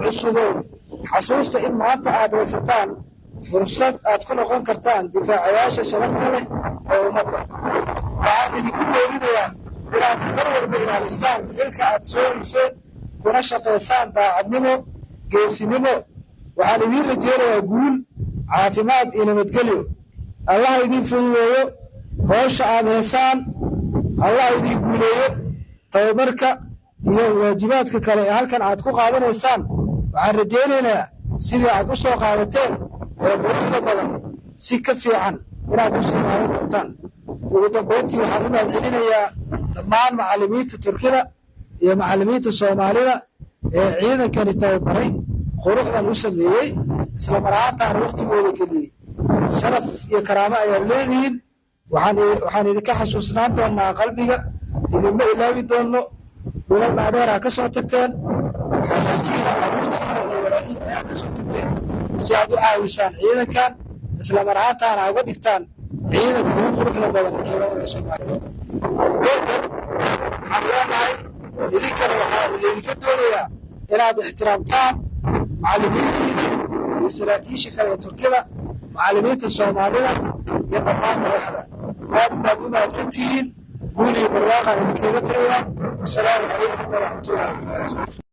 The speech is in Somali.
cusuboo xasuusta in maanta aad haysataan fursad aad ku noqon kartaan difaacayaasha sharafta leh ee ummadda. waxaan idinku boorinayaa inaad mar walba ilaalisaan xilka aad soo hayseen kuna shaqaysaan daacadnimo geesinimo. waxaan idiin rajaynayaa guul caafimaad iyo nabadgelyo. allah idiin fududeeyo howsha aad haysaan, allah idiin guuleeyo tababarka iyo waajibaadka kale ee halkan aad ku qaadanaysaan. waxaan rajaynaynaa sidii aad u soo qaadateen ee quruxda badan si ka fiican inaad u sii qaadan doontaan. ugu dambayntii waxaan u mahadcelinayaa dhammaan macallimiinta Turkida iyo macallimiinta Soomaalida ee ciidankani tababaray quruxdan u sameeyey isla mar ahaantaana waqtigooda geliyey. sharaf iyo karaamo ayaad leedihiin. waxaan idinka xasuusnaan doonaa qalbiga, idinma ilaawi doonno. dhulal dhaadheer ha ka soo tagteen, xaasaskiina caruurtiina iyo walaalihiin ayaa ka soo tagteen si aad u caawisaan ciidankan isla mar ahaantaana uga dhigtaan ciidanka ugu quruxda badan ee ciidamada Soomaaliyeed. waxaan leenahay idinkana waxaa idinka doonayaa inaad ixtiraamtaan macallimiintiina iyo saraakiisha kale ee Turkida, macallimiinta Soomaalida iyo dhammaan madaxda. aad baad u mahadsantihiin. guul iyo barwaaqa idinkaga tagayaa. wasalaamu calaykum waraxmatullaahi wabarakaatuh.